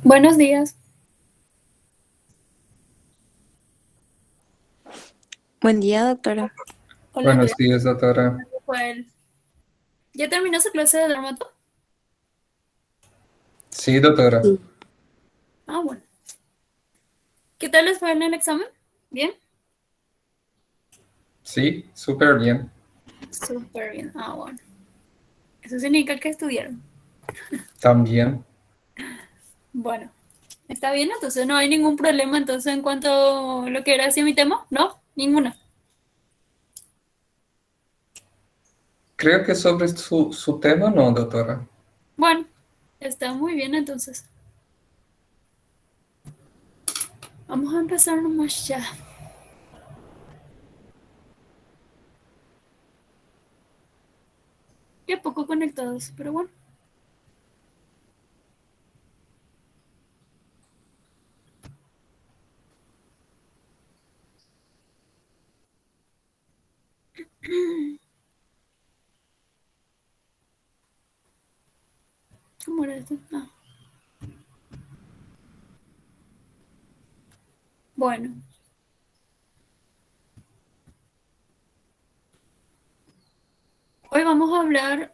Buenos días. Buen día, doctora. Hola, Buenos Andrea. días, doctora. Rafael. ¿Ya terminó su clase de dermato? Sí, doctora. Sí. Ah, bueno. ¿Qué tal les fue en el examen? ¿Bien? Sí, súper bien. Súper bien. Ah, bueno. Eso significa que estudiaron. También. Bueno, está bien, entonces no hay ningún problema entonces en cuanto a lo que era así mi tema, ¿no? Ninguna. Creo que sobre su tema, no, doctora. Bueno, está muy bien entonces. Vamos a empezar nomás ya. Ya poco conectados, pero bueno. ¿Cómo era esto? Ah, bueno. Hoy vamos a hablar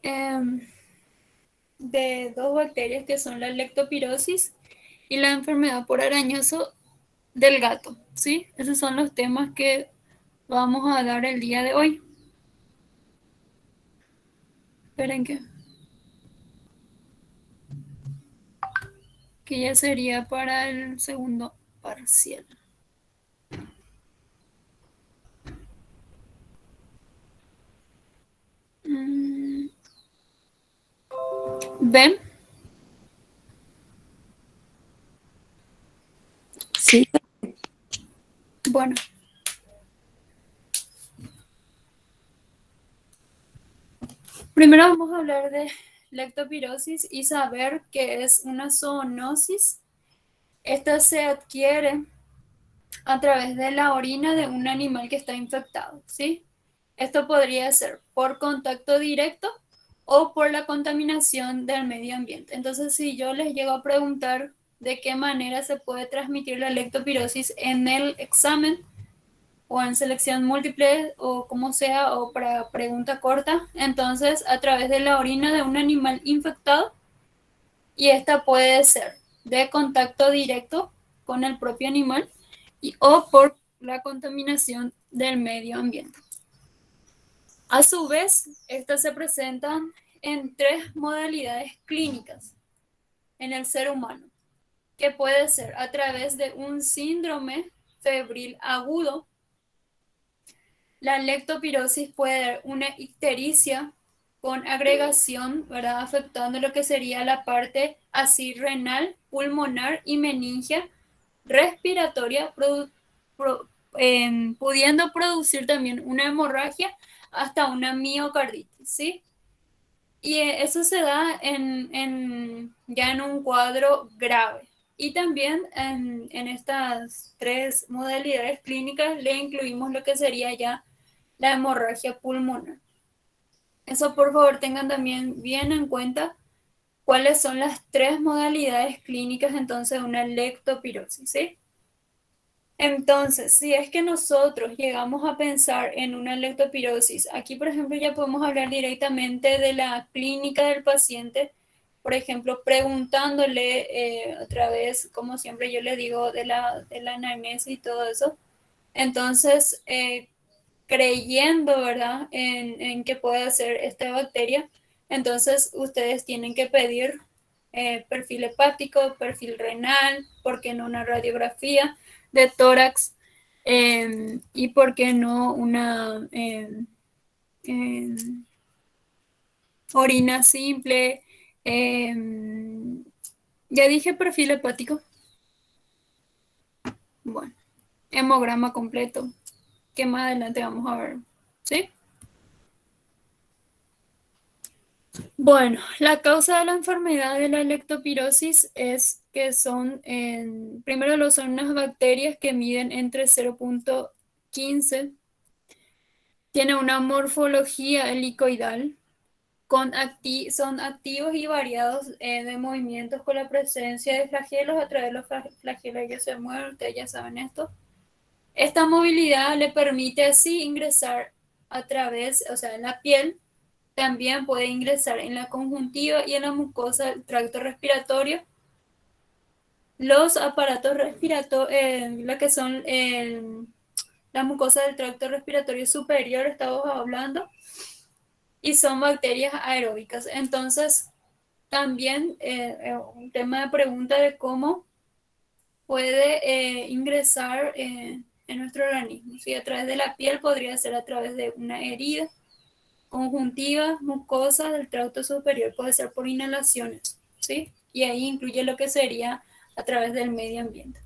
de dos bacterias que son la lectopirosis y la enfermedad por arañoso del gato, ¿sí? Esos son los temas que vamos a dar el día de hoy. Esperen que ya sería para el segundo parcial. Mm, ¿Ven? Sí, Bueno, primero vamos a hablar de lectopirosis y saber qué es una zoonosis. Esta se adquiere a través de la orina de un animal que está infectado, ¿sí? Esto podría ser por contacto directo o por la contaminación del medio ambiente. Entonces, si yo les llego a preguntar de qué manera se puede transmitir la lectopirosis en el examen o en selección múltiple o como sea o para pregunta corta, entonces a través de la orina de un animal infectado y esta puede ser de contacto directo con el propio animal o por la contaminación del medio ambiente. A su vez, estas se presentan en tres modalidades clínicas en el ser humano, que puede ser a través de un síndrome febril agudo. La lectopirosis puede dar una ictericia con agregación, ¿verdad? Afectando lo que sería la parte así renal, pulmonar y meningia respiratoria, pudiendo producir también una hemorragia hasta una miocarditis, ¿sí? Y eso se da ya en un cuadro grave. Y también en estas tres modalidades clínicas le incluimos lo que sería ya la hemorragia pulmonar. Eso por favor tengan también bien en cuenta cuáles son las tres modalidades clínicas entonces de una lectopirosis, ¿sí? Entonces, si es que nosotros llegamos a pensar en una lectopirosis, aquí por ejemplo ya podemos hablar directamente de la clínica del paciente, por ejemplo, preguntándole otra vez, como siempre yo le digo, de la anamnesis y todo eso. Entonces, creyendo, ¿verdad?, en que puede ser esta bacteria, entonces ustedes tienen que pedir perfil hepático, perfil renal, ¿por qué no una radiografía de tórax? Y por qué no una eh, orina simple. eh, ya dije perfil hepático. Bueno, hemograma completo, que más adelante vamos a ver. ¿Sí? Bueno, la causa de la enfermedad de la lectopirosis es que primero son unas bacterias que miden entre 0,15, tiene una morfología helicoidal son activos y variados de movimientos con la presencia de flagelos a través de los flagelos que se mueven, ustedes ya saben esto. Esta movilidad le permite así ingresar a través, o sea, en la piel, también puede ingresar en la conjuntiva y en la mucosa del tracto respiratorio. Los aparatos respiratorios, lo que son la mucosa del tracto respiratorio superior, estamos hablando, y son bacterias aeróbicas. Entonces, también un tema de pregunta de cómo puede ingresar en nuestro organismo. ¿Sí? A través de la piel podría ser a través de una herida, conjuntiva, mucosa del tracto superior, puede ser por inhalaciones, ¿sí? Y ahí incluye lo que sería a través del medio ambiente.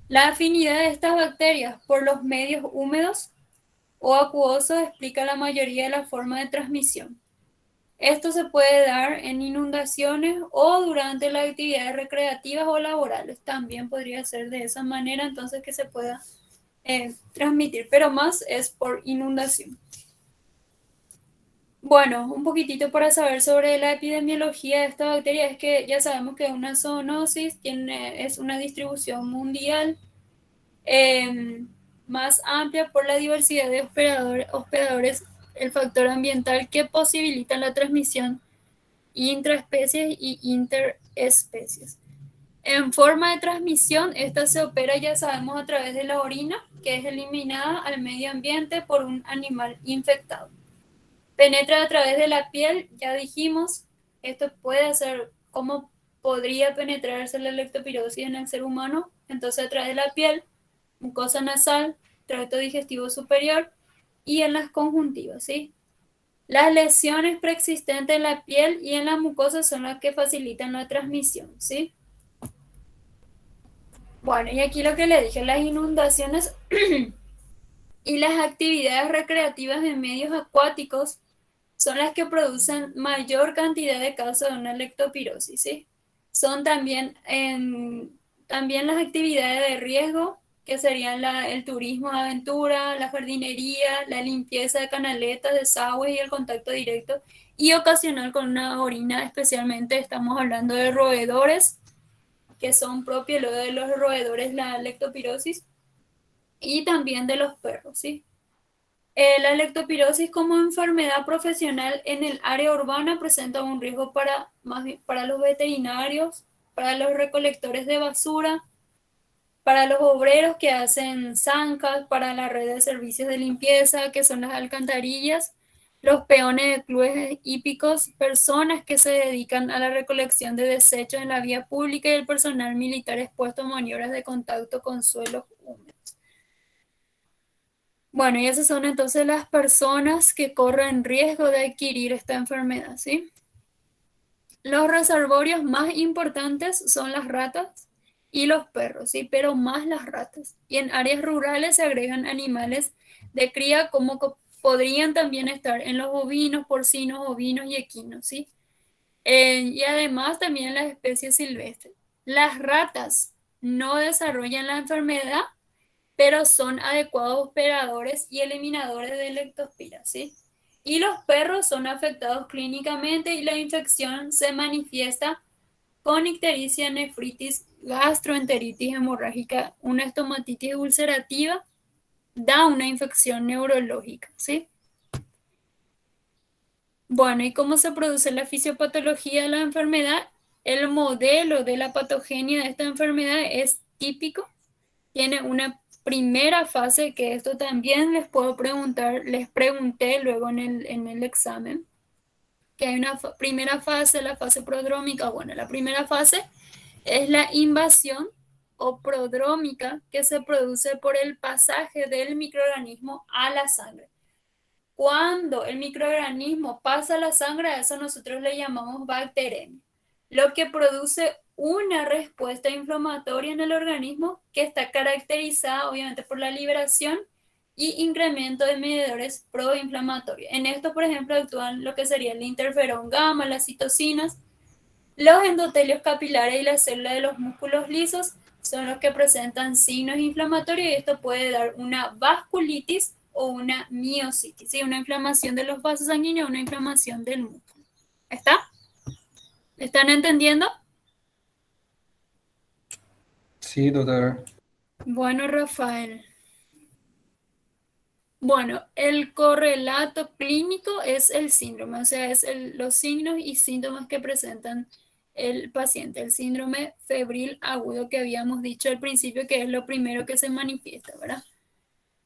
La afinidad de estas bacterias por los medios húmedos o acuosos explica la mayoría de la forma de transmisión. Esto se puede dar en inundaciones o durante las actividades recreativas o laborales. También podría ser de esa manera, entonces, que se pueda transmitir, pero más es por inundación. Bueno, un poquitito para saber sobre la epidemiología de esta bacteria es que ya sabemos que una zoonosis es una distribución mundial más amplia por la diversidad de hospedadores, el factor ambiental que posibilita la transmisión intraespecies y interespecies. En forma de transmisión, esta se opera, ya sabemos, a través de la orina, que es eliminada al medio ambiente por un animal infectado. Penetra a través de la piel, ya dijimos, esto puede ser, ¿cómo podría penetrarse la leptospirosis en el ser humano? Entonces a través de la piel, mucosa nasal, tracto digestivo superior y en las conjuntivas, ¿sí? Las lesiones preexistentes en la piel y en la mucosa son las que facilitan la transmisión, ¿sí? Bueno, y aquí lo que le dije, las inundaciones y las actividades recreativas en medios acuáticos son las que producen mayor cantidad de casos de una leptospirosis, ¿sí? Son también las actividades de riesgo, que serían el turismo de aventura, la jardinería, la limpieza de canaletas, desagües y el contacto directo y ocasional con una orina, especialmente estamos hablando de roedores, que son propios luego de los roedores la leptospirosis, y también de los perros, ¿sí? La leptospirosis como enfermedad profesional en el área urbana presenta un riesgo más bien para los veterinarios, para los recolectores de basura, para los obreros que hacen zancas, para la red de servicios de limpieza, que son las alcantarillas, los peones de clubes hípicos, personas que se dedican a la recolección de desechos en la vía pública y el personal militar expuesto a maniobras de contacto con suelos húmedos. Bueno, y esas son entonces las personas que corren riesgo de adquirir esta enfermedad, ¿sí? Los reservorios más importantes son las ratas y los perros, ¿sí? Pero más las ratas. Y en áreas rurales se agregan animales de cría como que podrían también estar en los bovinos, porcinos, ovinos y equinos, ¿sí? Y además también las especies silvestres. Las ratas no desarrollan la enfermedad, pero son adecuados operadores y eliminadores de leptospira, ¿sí? Y los perros son afectados clínicamente y la infección se manifiesta con ictericia, nefritis, gastroenteritis hemorrágica, una estomatitis ulcerativa, da una infección neurológica, ¿sí? Bueno, ¿y cómo se produce la fisiopatología de la enfermedad? El modelo de la patogenia de esta enfermedad es típico, tiene una primera fase, que esto también les puedo preguntar, les pregunté luego en el examen, que hay una primera fase, la fase prodrómica. Bueno, la primera fase es la invasión o prodrómica, que se produce por el pasaje del microorganismo a la sangre. Cuando el microorganismo pasa a la sangre, a eso nosotros le llamamos bacteremia, lo que produce una respuesta inflamatoria en el organismo que está caracterizada obviamente por la liberación y incremento de mediadores proinflamatorios. En esto, por ejemplo, actúan lo que sería el interferón gamma, las citocinas, los endotelios capilares y las células de los músculos lisos son los que presentan signos inflamatorios y esto puede dar una vasculitis o una miositis, ¿sí? Una inflamación de los vasos sanguíneos, una inflamación del músculo. ¿Está? ¿Están entendiendo? Sí, doctora. Bueno, Rafael. Bueno, el correlato clínico es el síndrome, o sea, los signos y síntomas que presentan el paciente, el síndrome febril agudo que habíamos dicho al principio, que es lo primero que se manifiesta, ¿verdad?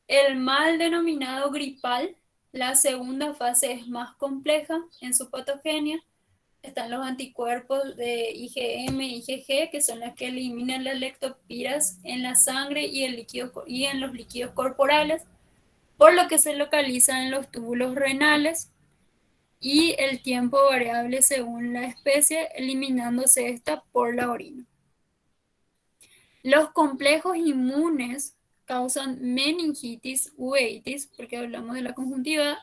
El mal denominado gripal, la segunda fase es más compleja en su patogenia. Están los anticuerpos de IgM, IgG, que son las que eliminan las lectopiras en la sangre y en los líquidos corporales, por lo que se localiza en los túbulos renales, y el tiempo variable según la especie, eliminándose esta por la orina. Los complejos inmunes causan meningitis, uveitis, porque hablamos de la conjuntiva.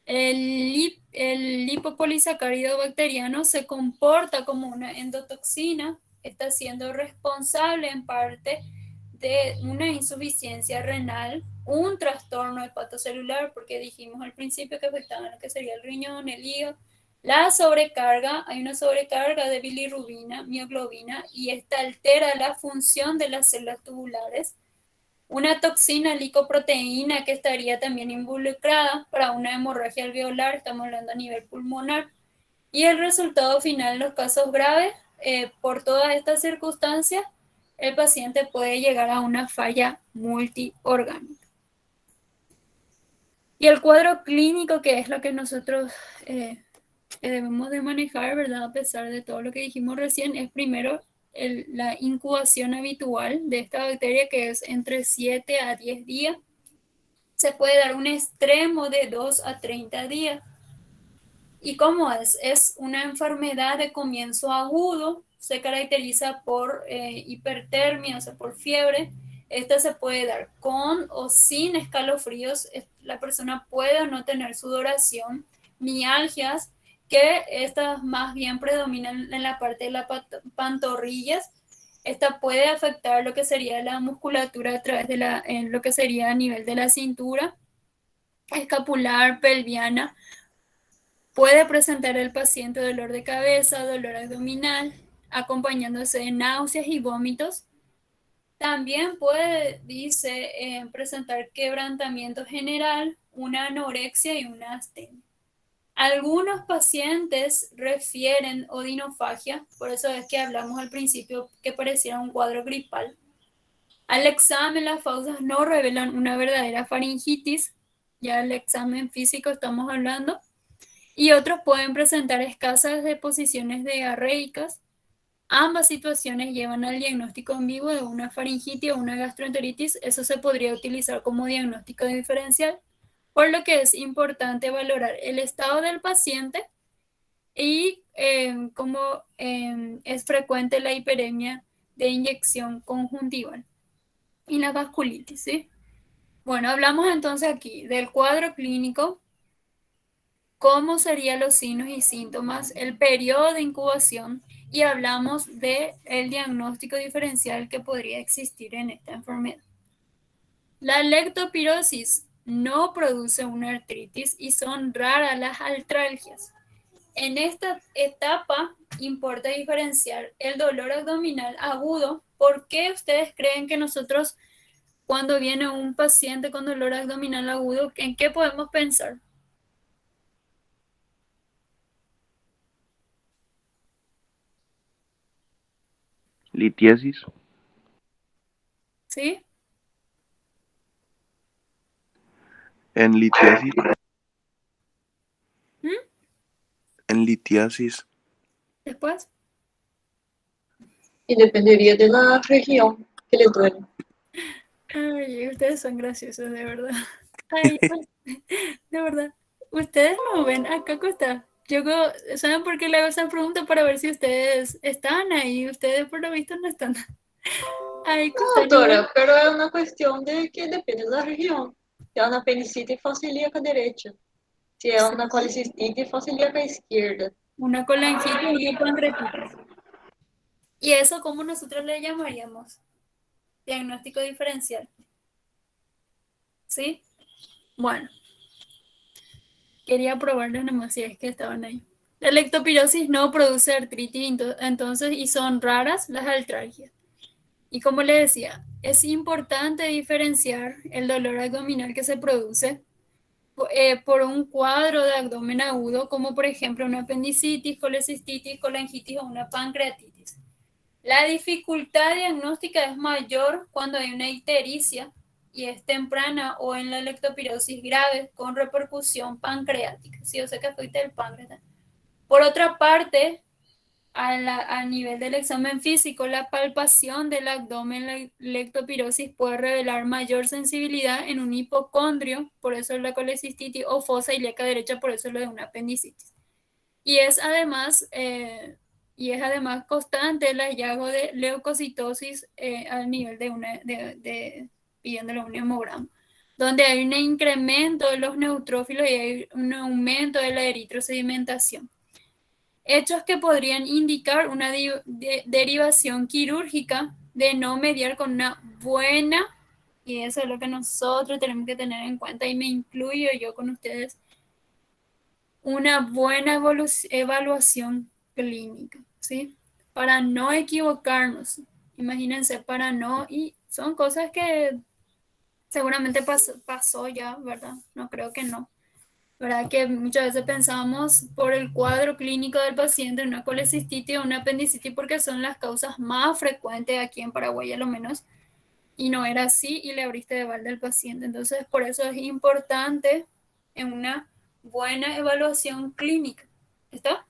El lipopolisacárido bacteriano se comporta como una endotoxina, está siendo responsable en parte de una insuficiencia renal, un trastorno hepatocelular, porque dijimos al principio que afectaba lo que sería el riñón, el hígado, la sobrecarga, hay una sobrecarga de bilirrubina, mioglobina, y esta altera la función de las células tubulares. Una toxina licoproteína que estaría también involucrada para una hemorragia alveolar, estamos hablando a nivel pulmonar. Y el resultado final en los casos graves, por todas estas circunstancias, el paciente puede llegar a una falla multiorgánica. Y el cuadro clínico, que es lo que nosotros debemos de manejar, ¿verdad? A pesar de todo lo que dijimos recién, es primero la incubación habitual de esta bacteria, que es entre 7 a 10 días. Se puede dar un extremo de 2 a 30 días. ¿Y cómo es? Es una enfermedad de comienzo agudo, se caracteriza por hipertermia, o sea, por fiebre. Esta se puede dar con o sin escalofríos. La persona puede o no tener sudoración, mialgias, que estas más bien predominan en la parte de las pantorrillas. Esta puede afectar lo que sería la musculatura a través de en lo que sería a nivel de la cintura, escapular, pelviana. Puede presentar el paciente dolor de cabeza, dolor abdominal, acompañándose de náuseas y vómitos. También puede, dice, presentar quebrantamiento general, una anorexia y una astenia. Algunos pacientes refieren odinofagia, por eso es que hablamos al principio que pareciera un cuadro gripal. Al examen, las fauces no revelan una verdadera faringitis, ya el examen físico estamos hablando, y otros pueden presentar escasas deposiciones diarreicas. Ambas situaciones llevan al diagnóstico en vivo de una faringitis o una gastroenteritis. Eso se podría utilizar como diagnóstico diferencial, por lo que es importante valorar el estado del paciente y cómo es frecuente la hiperemia de inyección conjuntival y la vasculitis, ¿sí? Bueno, hablamos entonces aquí del cuadro clínico, cómo serían los signos y síntomas, el periodo de incubación, y hablamos del diagnóstico diferencial que podría existir en esta enfermedad. La lectopirosis no produce una artritis y son raras las artralgias. En esta etapa importa diferenciar el dolor abdominal agudo. ¿Por qué ustedes creen que nosotros, cuando viene un paciente con dolor abdominal agudo, en qué podemos pensar? Litiasis. ¿Sí? En litiasis. ¿Mm? En litiasis. Después. Y dependería de la región que le duele. Ay, ustedes son graciosos, de verdad. Ay, pues, de verdad. Ustedes no ven acá Costa. ¿Saben por qué le hago esa pregunta? Para ver si ustedes están ahí. Ustedes por lo visto no están. Ay, No, Costa, no ven. doutora, pero é uma questão de que depende da região. Se é uma apendicite, fosse ilíaca direita. Se é uma colicistite, fosse ilíaca esquerda. Una colangitis y una pancreatitis. ¿Y eso cómo nosotros le llamaríamos? Diagnóstico diferencial. ¿Sí? Bueno, quería probarlo nomás si es que estaban ahí. La lectopirosis no produce artritis, entonces, y son raras las artralgias. Y como le decía, es importante diferenciar el dolor abdominal que se produce por un cuadro de abdomen agudo, como por ejemplo una apendicitis, colecistitis, colangitis o una pancreatitis. La dificultad diagnóstica es mayor cuando hay una ictericia y es temprana o en la lectopirosis grave con repercusión pancreática. Sí, o sea que afecta el páncreas. Por otra parte, a nivel del examen físico, la palpación del abdomen, la lectopirosis puede revelar mayor sensibilidad en un hipocondrio, por eso la colecistitis, o fosa ilíaca derecha, por eso lo de una apendicitis. Y es además, constante el hallazgo de leucocitosis al nivel pidiéndole un hemograma, donde hay un incremento de los neutrófilos y hay un aumento de la eritrosedimentación. Hechos que podrían indicar una derivación quirúrgica de no mediar con una buena, y eso es lo que nosotros tenemos que tener en cuenta, y me incluyo yo con ustedes, una buena evaluación clínica, ¿sí? Para no equivocarnos. Imagínense, y son cosas que seguramente pasó ya, ¿verdad? No creo que no. ¿Verdad? Que muchas veces pensamos por el cuadro clínico del paciente, una colecistitis o una apendicitis, porque son las causas más frecuentes aquí en Paraguay, a lo menos, y no era así, y le abriste de balde al paciente. Entonces, por eso es importante en una buena evaluación clínica. ¿Está?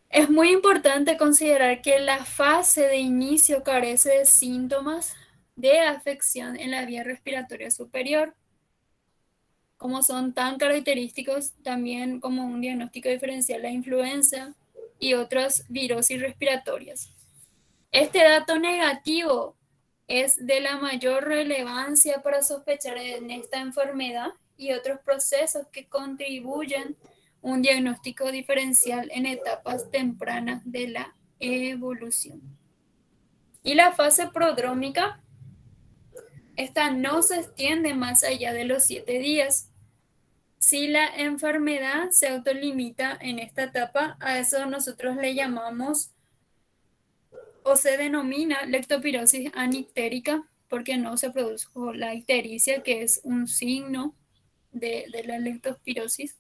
Es muy importante considerar que la fase de inicio carece de síntomas de afección en la vía respiratoria superior, como son tan característicos también como un diagnóstico diferencial de la influenza y otras virosis respiratorias. Este dato negativo es de la mayor relevancia para sospechar en esta enfermedad y otros procesos que contribuyen un diagnóstico diferencial en etapas tempranas de la evolución. Y la fase prodrómica, esta no se extiende más allá de los 7 días. Si la enfermedad se autolimita en esta etapa, a eso nosotros le llamamos o se denomina lectopirosis anictérica, porque no se produjo la ictericia, que es un signo de la lectospirosis.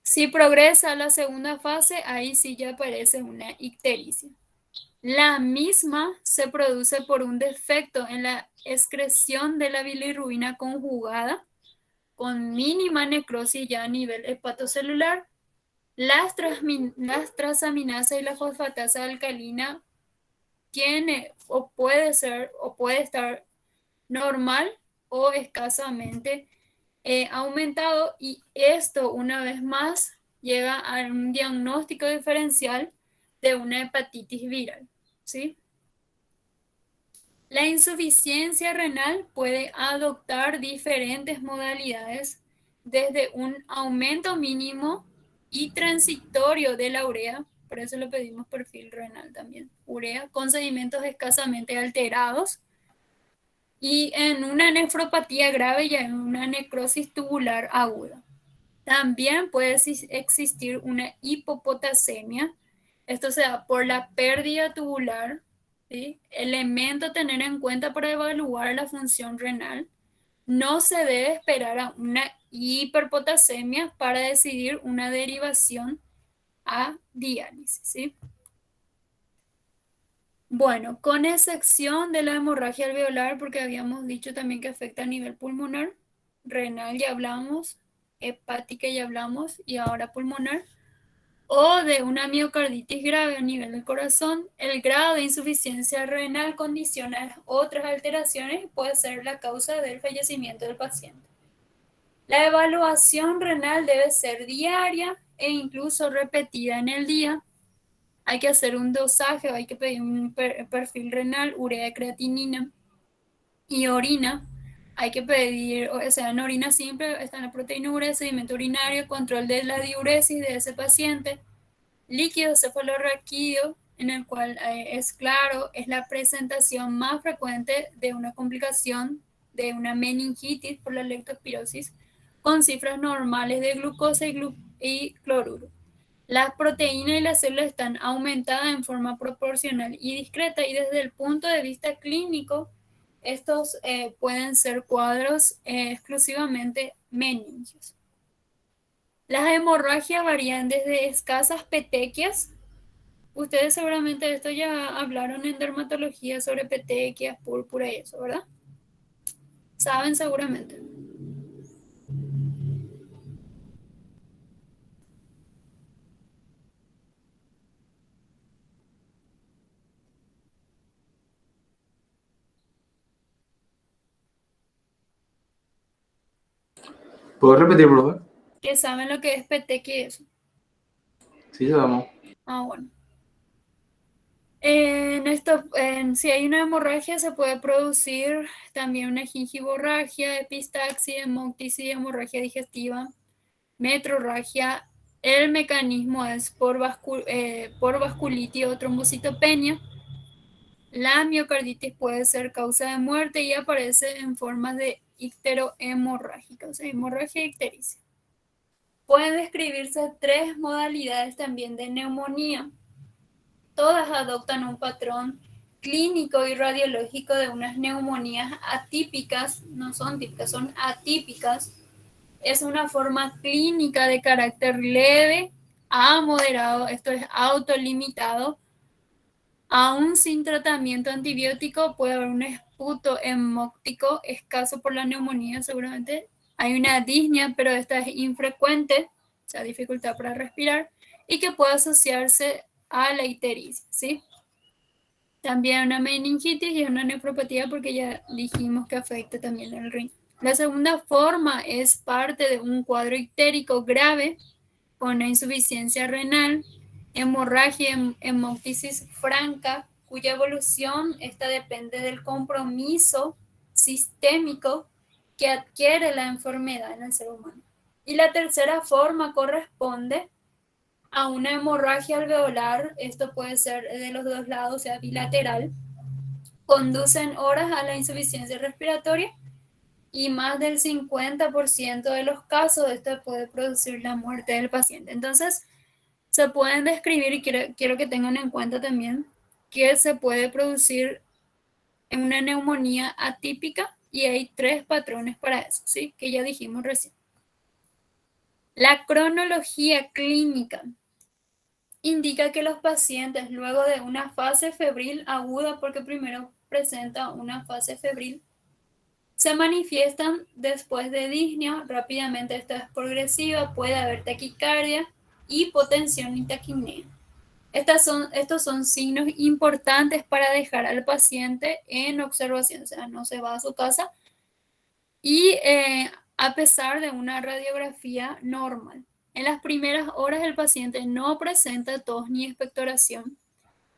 Si progresa a la segunda fase, ahí sí ya aparece una ictericia. La misma se produce por un defecto en la excreción de la bilirrubina conjugada, con mínima necrosis ya a nivel hepatocelular. Las transaminasa y la fosfatasa alcalina tiene o puede estar normal o escasamente aumentado, y esto una vez más llega a un diagnóstico diferencial de una hepatitis viral, ¿sí? La insuficiencia renal puede adoptar diferentes modalidades, desde un aumento mínimo y transitorio de la urea, por eso le pedimos perfil renal también, urea con sedimentos escasamente alterados, y en una nefropatía grave y en una necrosis tubular aguda. También puede existir una hipopotasemia. Esto se da por la pérdida tubular, ¿sí? Elemento a tener en cuenta para evaluar la función renal. No se debe esperar a una hiperpotasemia para decidir una derivación a diálisis, ¿sí? Bueno, con excepción de la hemorragia alveolar, porque habíamos dicho también que afecta a nivel pulmonar, renal ya hablamos, hepática ya hablamos, y ahora pulmonar, o de una miocarditis grave a nivel del corazón, el grado de insuficiencia renal condiciona otras alteraciones y puede ser la causa del fallecimiento del paciente. La evaluación renal debe ser diaria e incluso repetida en el día. Hay que hacer un dosaje, hay que pedir un perfil renal, urea, creatinina y orina. Hay que pedir, o sea, en orina simple está la proteinuria, sedimento urinario, control de la diuresis de ese paciente, líquido cefalorraquídeo, en el cual es claro, es la presentación más frecuente de una complicación de una meningitis por la leptospirosis con cifras normales de glucosa y cloruro. Las proteínas y las células están aumentadas en forma proporcional y discreta, y desde el punto de vista clínico, estos pueden ser cuadros exclusivamente meningios. Las hemorragias varían desde escasas petequias. Ustedes seguramente de esto ya hablaron en dermatología sobre petequias, púrpura y eso, ¿verdad? Saben seguramente. ¿Puedo repetir, profe? Que saben lo que es petequia y eso. Sí, sabemos. Ah, bueno. Si hay una hemorragia, se puede producir también una gingivorragia, epistaxia, hemoptisis, hemorragia digestiva, metrorragia. El mecanismo es por vasculitis o trombocitopenia. La miocarditis puede ser causa de muerte y aparece en formas de icterohemorrágica, o sea, hemorragia ictericia. Pueden describirse tres modalidades también de neumonía. Todas adoptan un patrón clínico y radiológico de unas neumonías atípicas, no son típicas, son atípicas. Es una forma clínica de carácter leve a moderado, esto es autolimitado. Aún sin tratamiento antibiótico puede haber un esputo hemóptico escaso por la neumonía, seguramente. Hay una disnea, pero esta es infrecuente, o sea, dificultad para respirar, y que puede asociarse a la ictericia, ¿sí? También una meningitis y una nefropatía, porque ya dijimos que afecta también al riñón. La segunda forma es parte de un cuadro ictérico grave con una insuficiencia renal, hemorragia, hemoptisis franca, cuya evolución esta depende del compromiso sistémico que adquiere la enfermedad en el ser humano. Y la tercera forma corresponde a una hemorragia alveolar, esto puede ser de los dos lados, o sea, bilateral, conducen horas a la insuficiencia respiratoria y más del 50% de los casos esto puede producir la muerte del paciente. Entonces, se pueden describir, y quiero que tengan en cuenta también, que se puede producir en una neumonía atípica y hay tres patrones para eso, ¿sí? Que ya dijimos recién. La cronología clínica indica que los pacientes luego de una fase febril aguda, porque primero presenta una fase febril, se manifiestan después de disnea, rápidamente esta es progresiva, puede haber taquicardia, hipotensión y taquipnea. Estos son signos importantes para dejar al paciente en observación, o sea, no se va a su casa y a pesar de una radiografía normal. En las primeras horas el paciente no presenta tos ni expectoración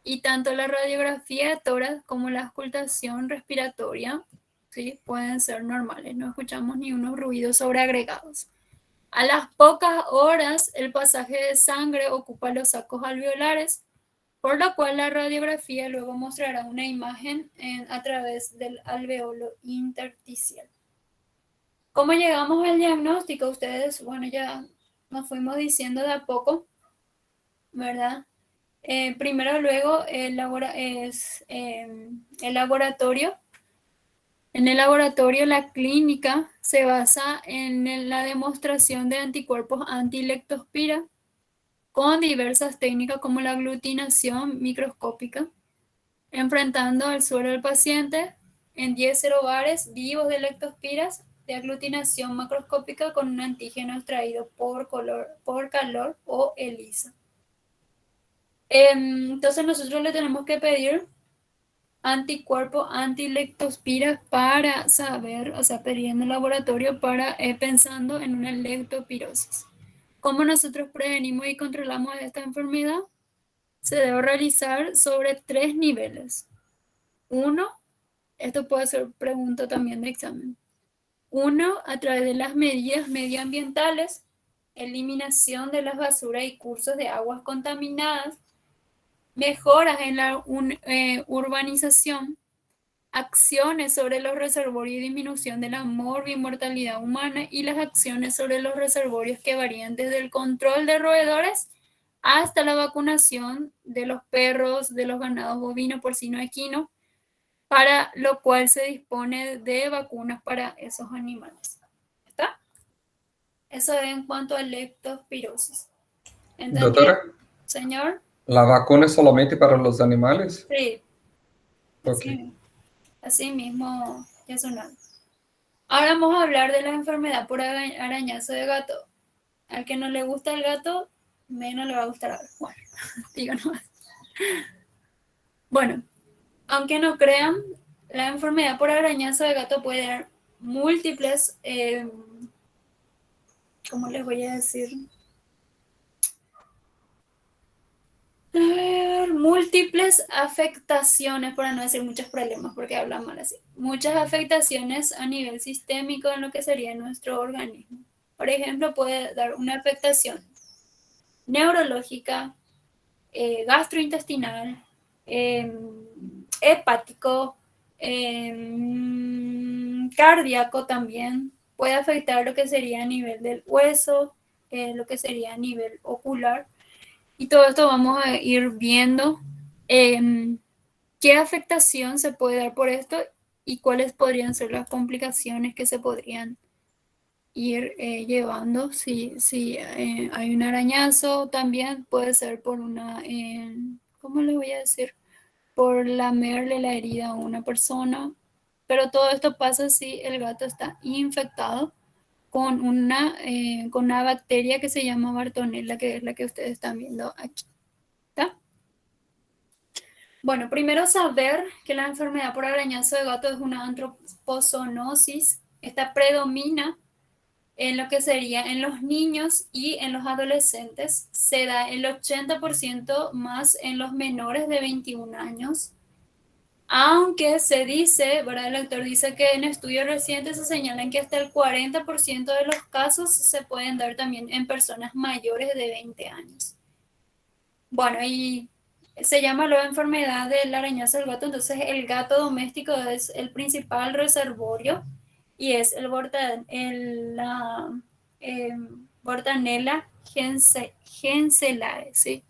y tanto la radiografía de tórax como la auscultación respiratoria, ¿sí?, pueden ser normales, no escuchamos ni unos ruidos sobreagregados. A las pocas horas el pasaje de sangre ocupa los sacos alveolares, por lo cual la radiografía luego mostrará una imagen a través del alveolo intersticial. ¿Cómo llegamos al diagnóstico? Ustedes, bueno, ya nos fuimos diciendo de a poco, ¿verdad? Primero, luego, el laboratorio. En el laboratorio, la clínica se basa en la demostración de anticuerpos anti-leptospira con diversas técnicas como la aglutinación microscópica, enfrentando al suero del paciente en 10 cerobares vivos de leptospiras de aglutinación macroscópica con un antígeno extraído por calor o ELISA. Entonces nosotros le tenemos que pedir anticuerpo anti-leptospira para saber, o sea, pedir en el laboratorio para pensando en una leptospirosis. ¿Cómo nosotros prevenimos y controlamos esta enfermedad? Se debe realizar sobre 3 niveles. Uno, esto puede ser pregunta también de examen. Uno, a través de las medidas medioambientales, eliminación de las basuras y cursos de aguas contaminadas, mejoras en la urbanización, acciones sobre los reservorios y disminución de la morbimortalidad humana y las acciones sobre los reservorios que varían desde el control de roedores hasta la vacunación de los perros, de los ganados bovino, porcino, equino, para lo cual se dispone de vacunas para esos animales. ¿Está? Eso es en cuanto a leptospirosis. ¿Entendido, Doctora, señor? ¿la vacuna es solamente para los animales? Sí. Ok. Sí. Así mismo es un nombre. Ahora vamos a hablar de la enfermedad por arañazo de gato. Al que no le gusta el gato, menos le va a gustar ahora. Bueno, digo nomás. Bueno, aunque no crean, la enfermedad por arañazo de gato puede dar múltiples, ¿cómo les voy a decir? Múltiples afectaciones, para no decir muchos problemas, porque hablan mal así. Muchas afectaciones a nivel sistémico en lo que sería nuestro organismo. Por ejemplo, puede dar una afectación neurológica, gastrointestinal, hepático, cardíaco también. Puede afectar lo que sería a nivel del hueso, lo que sería a nivel ocular. Y todo esto vamos a ir viendo qué afectación se puede dar por esto y cuáles podrían ser las complicaciones que se podrían ir llevando. Si hay un arañazo, también puede ser por una, ¿cómo les voy a decir? Por lamerle la herida a una persona. Pero todo esto pasa si el gato está infectado con una bacteria que se llama Bartonella, que es la que ustedes están viendo aquí. ¿Está? Bueno, primero saber que la enfermedad por arañazo de gato es una antropozoonosis. Esta predomina en lo que sería en los niños y en los adolescentes. Se da el 80% más en los menores de 21 años. Aunque se dice, ¿verdad? El autor dice que en estudios recientes se señalan que hasta el 40% de los casos se pueden dar también en personas mayores de 20 años. Bueno, y se llama la enfermedad del arañazo del gato. Entonces el gato doméstico es el principal reservorio y es el Bordetella genselae, ¿sí?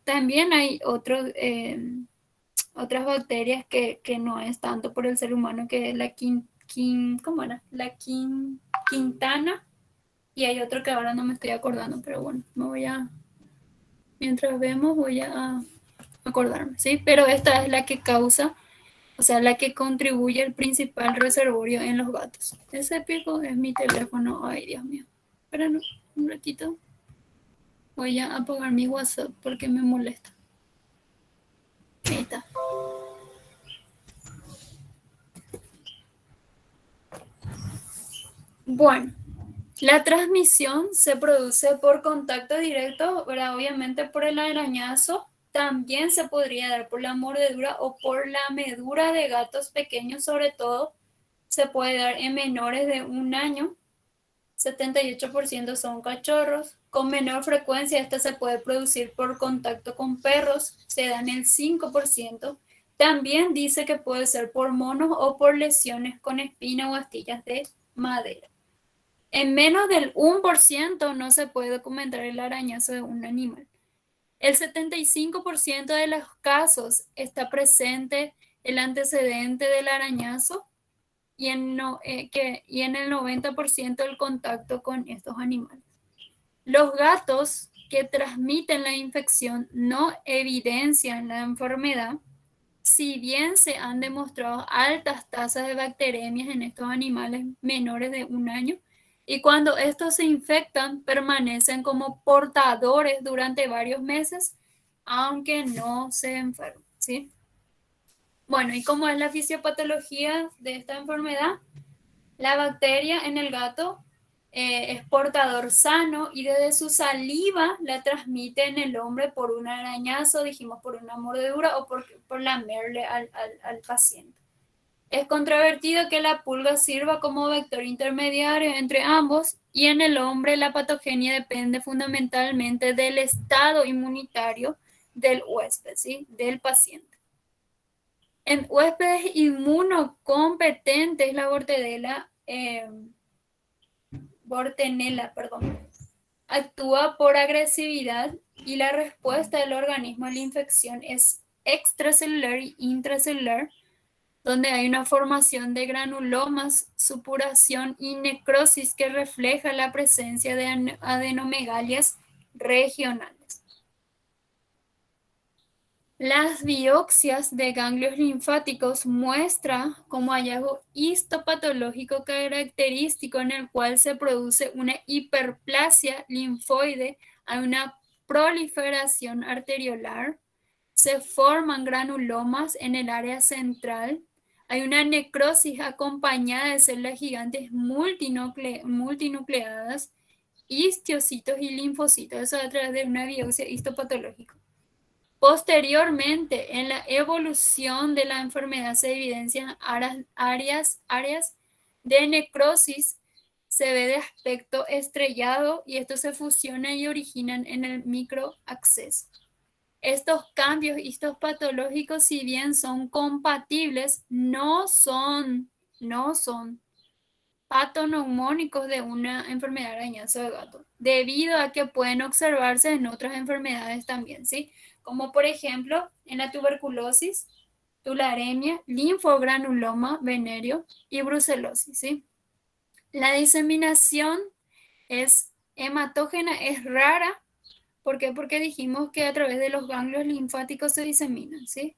También hay otras bacterias que no es tanto por el ser humano, que es la ¿cómo era? Quintana, y hay otro que ahora no me estoy acordando, pero bueno, mientras vemos voy a acordarme, ¿sí? Pero esta es la que causa, o sea, la que contribuye al principal reservorio en los gatos. Ese pico es mi teléfono, ay Dios mío. Espera un ratito. Voy a apagar mi WhatsApp porque me molesta. Ahí está. Bueno, la transmisión se produce por contacto directo, ¿verdad? Obviamente por el arañazo. También se podría dar por la mordedura o por la medura de gatos pequeños, sobre todo. Se puede dar en menores de 1 año. 78% son cachorros. Con menor frecuencia, esta se puede producir por contacto con perros. Se dan el 5%. También dice que puede ser por monos o por lesiones con espina o astillas de madera. En menos del 1% no se puede documentar el arañazo de un animal. El 75% de los casos está presente el antecedente del arañazo y en el 90% el contacto con estos animales. Los gatos que transmiten la infección no evidencian la enfermedad, si bien se han demostrado altas tasas de bacteremias en estos animales menores de 1 año, y cuando estos se infectan, permanecen como portadores durante varios meses, aunque no se enfermen, ¿sí? Bueno, ¿y cómo es la fisiopatología de esta enfermedad? La bacteria en el gato es portador sano y desde su saliva la transmite en el hombre por un arañazo, dijimos por una mordedura o por lamerle al paciente. Es controvertido que la pulga sirva como vector intermediario entre ambos y en el hombre la patogenia depende fundamentalmente del estado inmunitario del huésped, ¿sí? Del paciente. En huéspedes inmunocompetentes, la Bortenella, perdón, actúa por agresividad y la respuesta del organismo a la infección es extracelular e intracelular, donde hay una formación de granulomas, supuración y necrosis que refleja la presencia de adenomegalias regionales. Las biopsias de ganglios linfáticos muestran como hallazgo histopatológico característico en el cual se produce una hiperplasia linfoide, hay una proliferación arteriolar, se forman granulomas en el área central, hay una necrosis acompañada de células gigantes multinucleadas, histiocitos y linfocitos, eso a través de una biopsia histopatológica. Posteriormente, en la evolución de la enfermedad se evidencian áreas de necrosis, se ve de aspecto estrellado y estos se fusionan y originan en el microabsceso. Estos cambios histopatológicos, si bien son compatibles, no son patoneumónicos de una enfermedad arañazo de gato, debido a que pueden observarse en otras enfermedades también, ¿sí? Como por ejemplo en la tuberculosis, tularemia, linfogranuloma venéreo y brucelosis, ¿sí? La diseminación es hematógena, es rara. ¿Por qué? Porque dijimos que a través de los ganglios linfáticos se diseminan, ¿sí?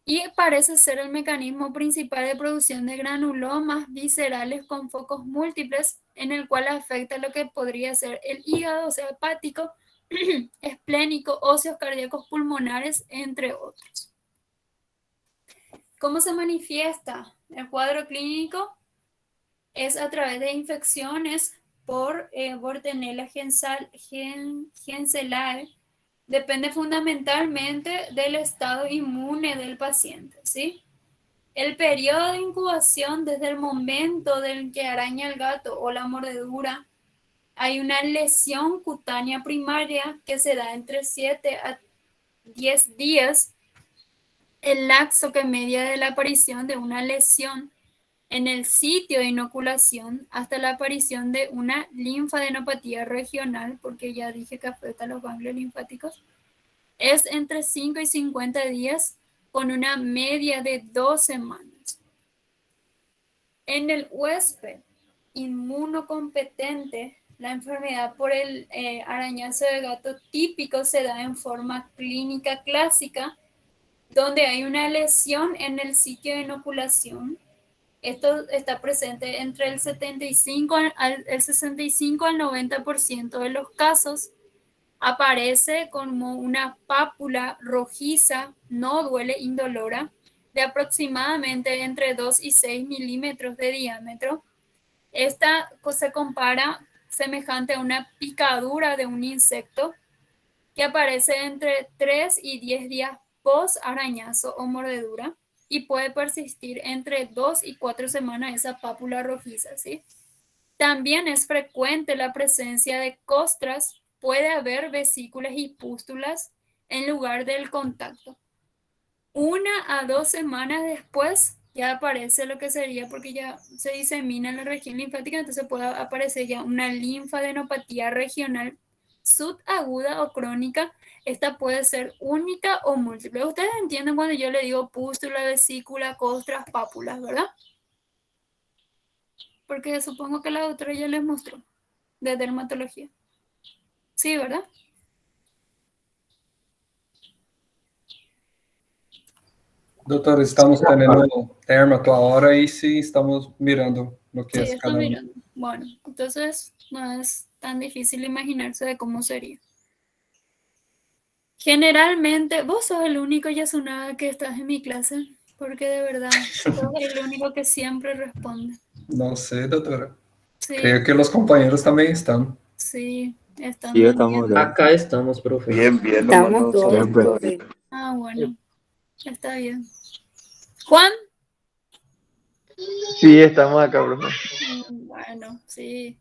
Y parece ser el mecanismo principal de producción de granulomas viscerales con focos múltiples, en el cual afecta lo que podría ser el hígado, o sea, hepático, esplénico, óseos, cardíacos, pulmonares, entre otros. ¿Cómo se manifiesta? El cuadro clínico es a través de infecciones por Bortenella genselae. Depende fundamentalmente del estado inmune del paciente, ¿sí? El periodo de incubación desde el momento del que araña el gato o la mordedura, hay una lesión cutánea primaria que se da entre 7 a 10 días, el lapso que media de la aparición de una lesión en el sitio de inoculación hasta la aparición de una linfadenopatía regional, porque ya dije que afecta a los ganglios linfáticos, es entre 5 y 50 días con una media de 2 semanas. En el huésped inmunocompetente, la enfermedad por el arañazo de gato típico se da en forma clínica clásica, donde hay una lesión en el sitio de inoculación. Esto está presente entre el 65 al 90% de los casos. Aparece como una pápula rojiza, no duele, indolora, de aproximadamente entre 2 y 6 milímetros de diámetro. Esta se compara semejante a una picadura de un insecto que aparece entre 3 y 10 días post arañazo o mordedura y puede persistir entre 2 y 4 semanas esa pápula rojiza, ¿sí? También es frecuente la presencia de costras, puede haber vesículas y pústulas en lugar del contacto. 1 a 2 semanas después ya aparece lo que sería, porque ya se disemina en la región linfática, entonces puede aparecer ya una linfadenopatía regional subaguda o crónica. Esta puede ser única o múltiple. Ustedes entienden cuando yo le digo pústula, vesícula, costras, pápulas, ¿verdad? Porque supongo que la doctora ya les mostró de dermatología. Sí, ¿verdad? Doutor, estamos teniendo dermato ahora y sí estamos mirando lo que Sí, es está cada uno. mirando. Bueno, entonces no es tan difícil imaginarse de cómo sería. Generalmente, vos sos el único Yasunada que estás en mi clase, porque de verdad, sos el único que siempre responde. No sé, doctora. Sí, Creo que los compañeros también están. sí, están Sí, estamos durmiendo. acá. Acá estamos, profe. Bien, bien, Estamos nomás todos, saludos. profe. Ah, bueno, está bien. Juan. Sí, estamos acá, profe. Bueno, sí.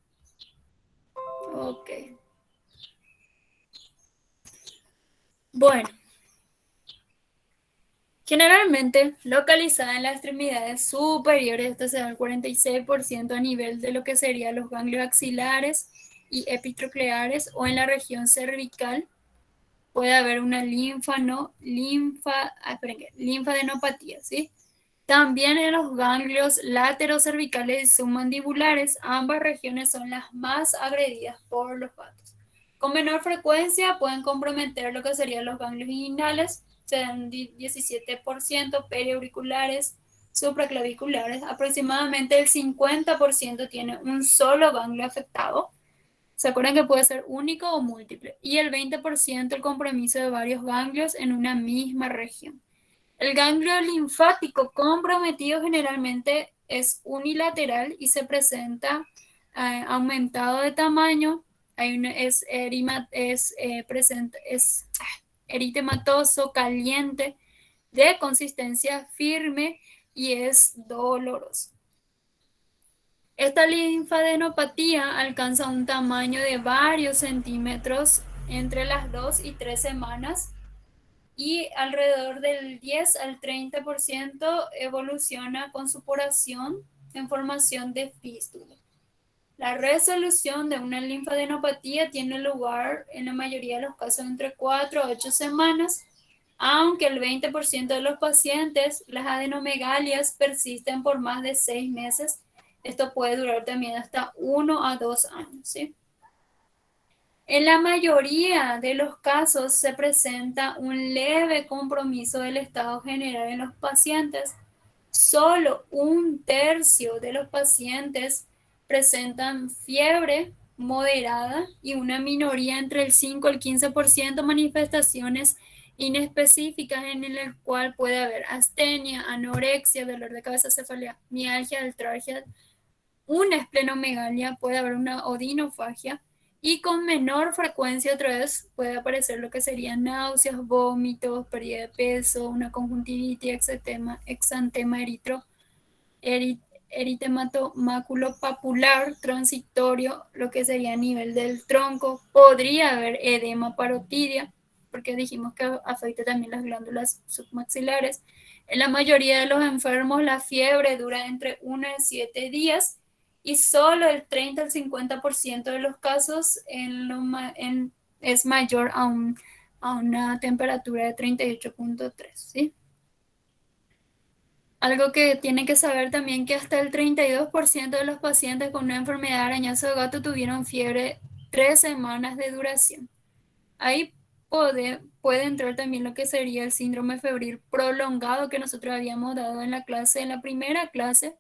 Ok. Bueno. Generalmente localizada en las extremidades superiores, esto se da el 46% a nivel de lo que serían los ganglios axilares y epitrocleares, o en la región cervical puede haber una linfadenopatía, ¿sí? También en los ganglios laterocervicales y submandibulares, ambas regiones son las más agredidas por los gatos. Con menor frecuencia pueden comprometer lo que serían los ganglios inguinales, se dan 17%, periauriculares, supraclaviculares, aproximadamente el 50% tiene un solo ganglio afectado. ¿Se acuerdan que puede ser único o múltiple? Y el 20% el compromiso de varios ganglios en una misma región. El ganglio linfático comprometido generalmente es unilateral y se presenta aumentado de tamaño, es eritematoso, caliente, de consistencia firme y es doloroso. Esta linfadenopatía alcanza un tamaño de varios centímetros entre las 2 y 3 semanas y alrededor del 10 al 30% evoluciona con supuración en formación de fístula. La resolución de una linfadenopatía tiene lugar en la mayoría de los casos entre 4 a 8 semanas, aunque el 20% de los pacientes, las adenomegalias persisten por más de 6 meses. Esto puede durar también hasta 1 a 2 años, ¿sí? En la mayoría de los casos se presenta un leve compromiso del estado general en los pacientes. Solo 1/3 de los pacientes presentan fiebre moderada y una minoría entre el 5 y el 15% manifestaciones inespecíficas en el cual puede haber astenia, anorexia, dolor de cabeza, cefalea, mialgia, artralgia, una esplenomegalia, puede haber una odinofagia y con menor frecuencia otra vez puede aparecer lo que serían náuseas, vómitos, pérdida de peso, una conjuntivitis, exantema eritemato maculopapular transitorio, lo que sería a nivel del tronco. Podría haber edema parotidia, porque dijimos que afecta también las glándulas submaxilares. En la mayoría de los enfermos la fiebre dura entre 1 y 7 días y solo el 30 al 50% de los casos es mayor a una temperatura de 38.3, ¿sí? Algo que tiene que saber también que hasta el 32% de los pacientes con una enfermedad de arañazo de gato tuvieron fiebre 3 semanas de duración. Ahí puede entrar también lo que sería el síndrome febril prolongado que nosotros habíamos dado en la primera clase.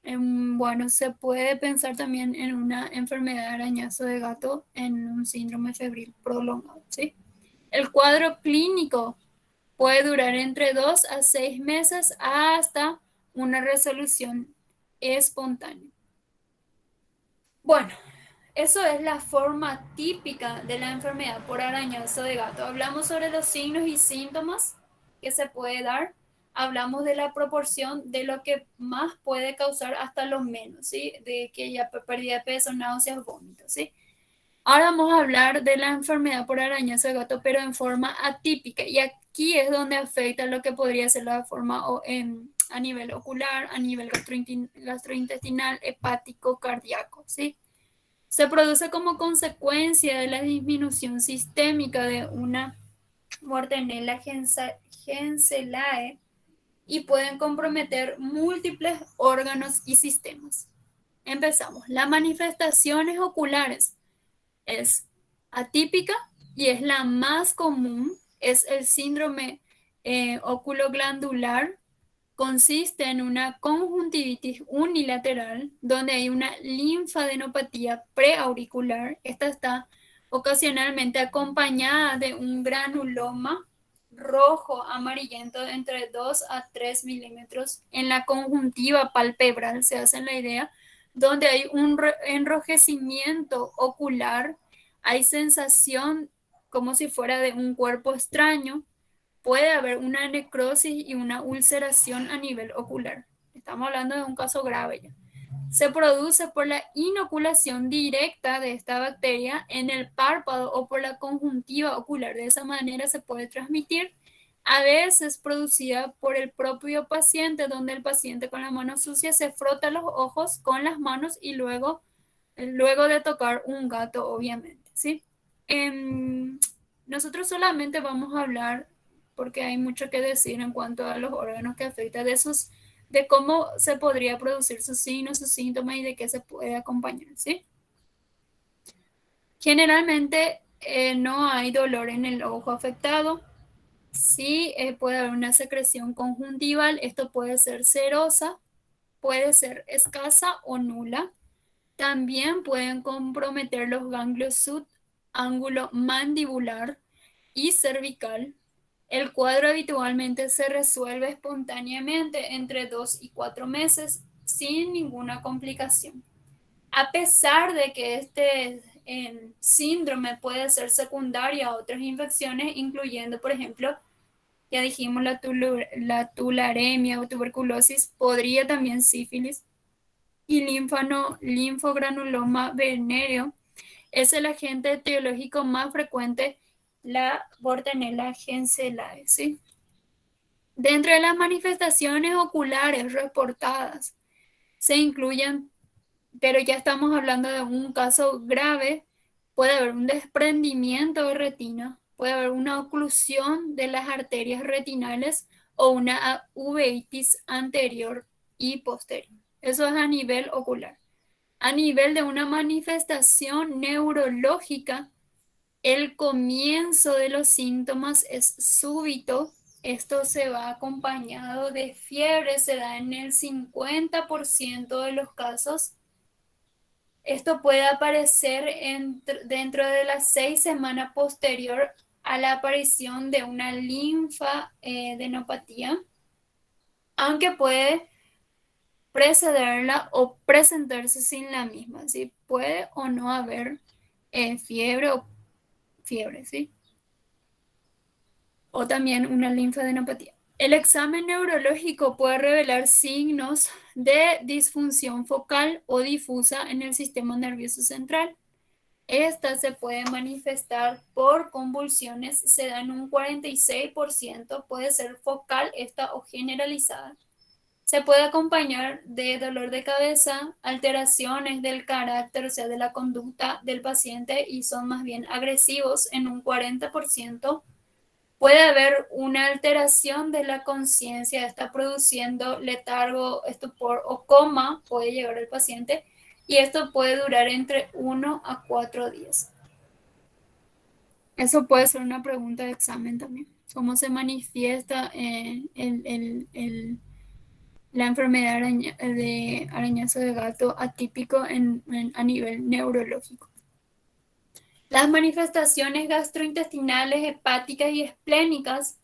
Bueno, se puede pensar también en una enfermedad de arañazo de gato en un síndrome febril prolongado, ¿sí? El cuadro clínico puede durar entre 2 a 6 meses hasta una resolución espontánea. Bueno, eso es la forma típica de la enfermedad por arañazo de gato. Hablamos sobre los signos y síntomas que se puede dar. Hablamos de la proporción de lo que más puede causar hasta lo menos, ¿sí? De que ya pérdida de peso, náuseas, vómitos, ¿sí? Ahora vamos a hablar de la enfermedad por arañazo de gato, pero en forma atípica. Y aquí es donde afecta lo que podría ser la forma a nivel ocular, a nivel gastrointestinal, hepático, cardíaco, ¿sí? Se produce como consecuencia de la disminución sistémica de una Mortellella Genselae y pueden comprometer múltiples órganos y sistemas. Empezamos. Las manifestaciones oculares es atípica y es la más común, es el síndrome oculoglandular. Consiste en una conjuntivitis unilateral donde hay una linfadenopatía preauricular. Esta está ocasionalmente acompañada de un granuloma rojo amarillento de entre 2 a 3 milímetros en la conjuntiva palpebral, se hace la idea, donde hay un enrojecimiento ocular, hay sensación como si fuera de un cuerpo extraño. Puede haber una necrosis y una ulceración a nivel ocular. Estamos hablando de un caso grave ya. Se produce por la inoculación directa de esta bacteria en el párpado o por la conjuntiva ocular. De esa manera se puede transmitir a veces producida por el propio paciente, donde el paciente con la mano sucia se frota los ojos con las manos y luego de tocar un gato, obviamente, ¿sí? Nosotros solamente vamos a hablar, porque hay mucho que decir en cuanto a los órganos que afectan, de cómo se podría producir sus signos, sus síntomas y de qué se puede acompañar, ¿sí? Generalmente no hay dolor en el ojo afectado. Sí, puede haber una secreción conjuntival. Esto puede ser serosa, puede ser escasa o nula. También pueden comprometer los ganglios subángulo mandibular y cervical. El cuadro habitualmente se resuelve espontáneamente entre 2 y 4 meses sin ninguna complicación. A pesar de que este síndrome puede ser secundario a otras infecciones, incluyendo, por ejemplo, ya dijimos la tularemia o tuberculosis, podría también sífilis y linfogranuloma venéreo. Es el agente etiológico más frecuente, la Bordetella genselae, ¿sí? Dentro de las manifestaciones oculares reportadas se incluyen, pero ya estamos hablando de un caso grave, puede haber un desprendimiento de retina, puede haber una oclusión de las arterias retinales o una uveitis anterior y posterior. Eso es a nivel ocular. A nivel de una manifestación neurológica, el comienzo de los síntomas es súbito. Esto se va acompañado de fiebre, se da en el 50% de los casos. Esto puede aparecer dentro de las 6 semanas posterior a la aparición de una linfadenopatía, aunque puede precederla o presentarse sin la misma, ¿sí? Puede o no haber fiebre, ¿sí? O también una linfadenopatía. El examen neurológico puede revelar signos de disfunción focal o difusa en el sistema nervioso central. Esta se puede manifestar por convulsiones, se da en un 46%, puede ser focal esta o generalizada. Se puede acompañar de dolor de cabeza, alteraciones del carácter, o sea, de la conducta del paciente, y son más bien agresivos en un 40%. Puede haber una alteración de la conciencia, está produciendo letargo, estupor o coma, puede llegar el paciente, y esto puede durar entre 1 a 4 días. Eso puede ser una pregunta de examen también. ¿Cómo se manifiesta la enfermedad de arañazo de gato atípico a nivel neurológico? Las manifestaciones gastrointestinales, hepáticas y esplénicas,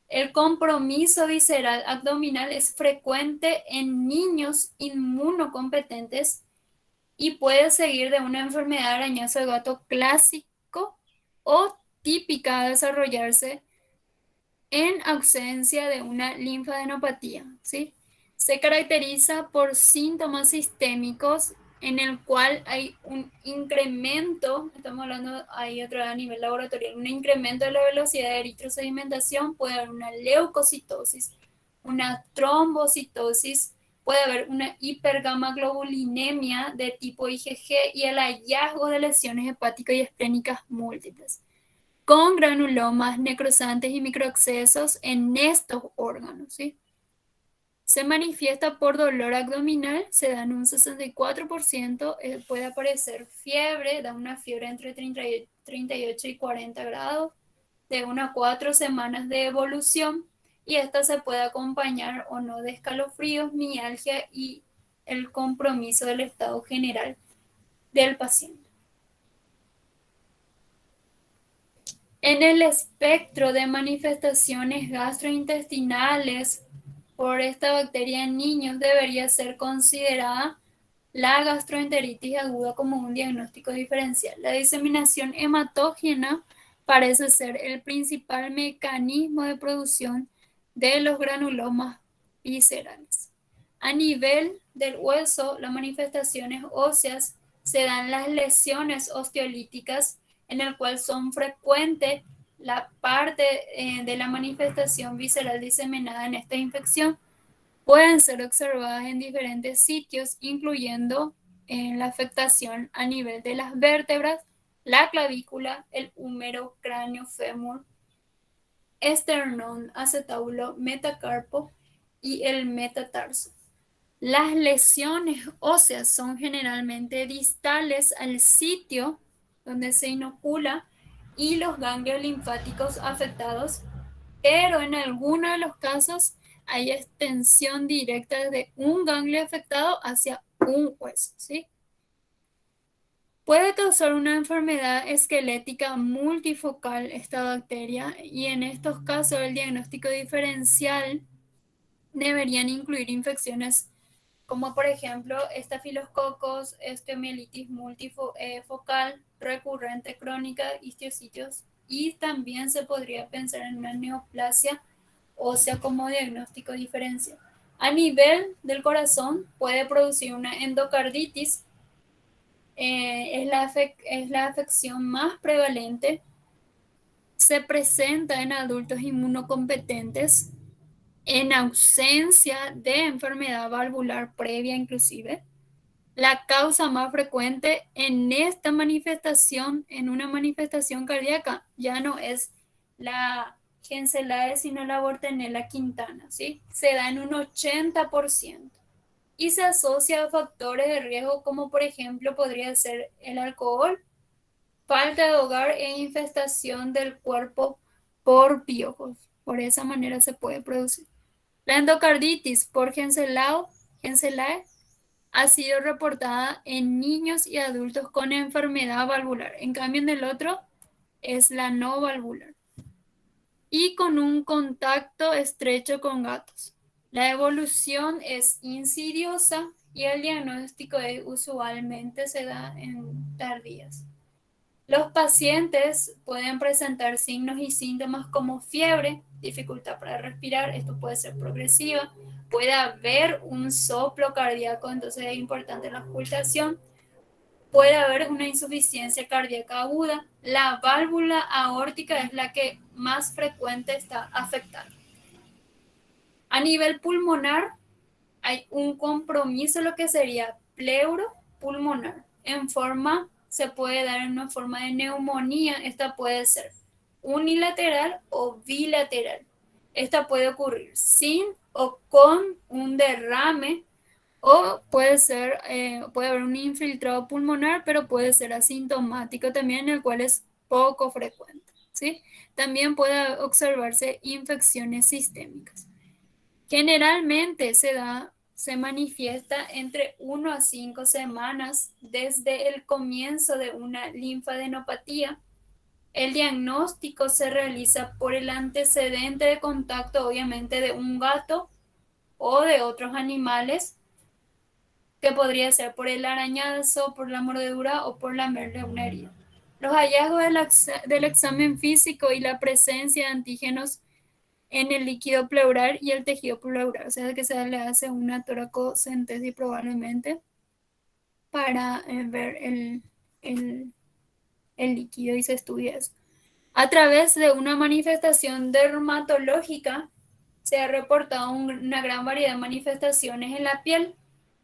el compromiso visceral abdominal es frecuente en niños inmunocompetentes y puede seguir de una enfermedad de arañazo de gato clásico o típica a desarrollarse en ausencia de una linfadenopatía, ¿sí? Se caracteriza por síntomas sistémicos en el cual hay un incremento, estamos hablando ahí otra vez a nivel laboratorial, un incremento de la velocidad de eritrosedimentación, puede haber una leucocitosis, una trombocitosis, puede haber una hipergamaglobulinemia de tipo IgG y el hallazgo de lesiones hepáticas y esplénicas múltiples, con granulomas necrosantes y microabscesos en estos órganos, ¿sí? Se manifiesta por dolor abdominal, se da en un 64%, puede aparecer fiebre, da una fiebre entre 38 y 40 grados, de 1 a 4 semanas de evolución, y esta se puede acompañar o no de escalofríos, mialgia y el compromiso del estado general del paciente. En el espectro de manifestaciones gastrointestinales por esta bacteria en niños debería ser considerada la gastroenteritis aguda como un diagnóstico diferencial. La diseminación hematógena parece ser el principal mecanismo de producción de los granulomas viscerales. A nivel del hueso, las manifestaciones óseas se dan las lesiones osteolíticas, en el cual son frecuentes la parte de la manifestación visceral diseminada en esta infección pueden ser observadas en diferentes sitios, incluyendo la afectación a nivel de las vértebras, la clavícula, el húmero, cráneo, fémur, esternón, acetábulo, metacarpo y el metatarso. Las lesiones óseas son generalmente distales al sitio donde se inocula y los ganglios linfáticos afectados, pero en algunos de los casos hay extensión directa de un ganglio afectado hacia un hueso, ¿sí? Puede causar una enfermedad esquelética multifocal esta bacteria y en estos casos el diagnóstico diferencial deberían incluir infecciones como por ejemplo estafilococos, osteomielitis multifocal, recurrente crónica, histiocytosis, y también se podría pensar en una neoplasia ósea como diagnóstico diferencial. A nivel del corazón puede producir una endocarditis, es la afección más prevalente, se presenta en adultos inmunocompetentes, en ausencia de enfermedad valvular previa inclusive. La causa más frecuente en esta manifestación, en una manifestación cardíaca, ya no es la Genselae, sino la Bortenella quintana, ¿sí? Se da en un 80% y se asocia a factores de riesgo como por ejemplo podría ser el alcohol, falta de hogar e infestación del cuerpo por piojos. Por esa manera se puede producir. La endocarditis por Genselae ha sido reportada en niños y adultos con enfermedad valvular. En cambio, en el otro es la no valvular. Y con un contacto estrecho con gatos. La evolución es insidiosa y el diagnóstico usualmente se da en tardías. Los pacientes pueden presentar signos y síntomas como fiebre, dificultad para respirar, esto puede ser progresiva, puede haber un soplo cardíaco, entonces es importante la ocultación, puede haber una insuficiencia cardíaca aguda, la válvula aórtica es la que más frecuente está afectada. A nivel pulmonar hay un compromiso, lo que sería pleuro pulmonar, se puede dar en una forma de neumonía. Esta puede ser unilateral o bilateral. Esta puede ocurrir sin o con un derrame o puede haber un infiltrado pulmonar, pero puede ser asintomático también, el cual es poco frecuente, ¿sí? También puede observarse infecciones sistémicas. Generalmente se manifiesta entre 1 a 5 semanas desde el comienzo de una linfadenopatía. El diagnóstico se realiza por el antecedente de contacto, obviamente, de un gato o de otros animales, que podría ser por el arañazo, por la mordedura o por lamerle una herida. Los hallazgos del examen físico y la presencia de antígenos en el líquido pleural y el tejido pleural, o sea que se le hace una toracocentesis probablemente para ver el líquido y se estudia eso. A través de una manifestación dermatológica se ha reportado una gran variedad de manifestaciones en la piel.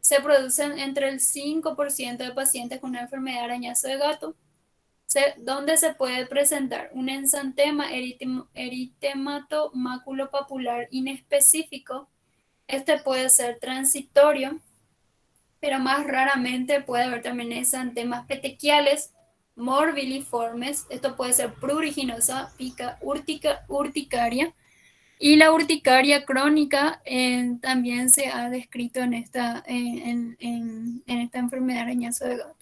Se producen entre el 5% de pacientes con una enfermedad de arañazo de gato, donde se puede presentar un exantema eritemato maculopapular inespecífico. Este puede ser transitorio, pero más raramente puede haber también exantemas petequiales, morbiliformes. Esto puede ser pruriginosa, pica, urticaria. Y la urticaria crónica también se ha descrito en esta enfermedad de arañazo de gato.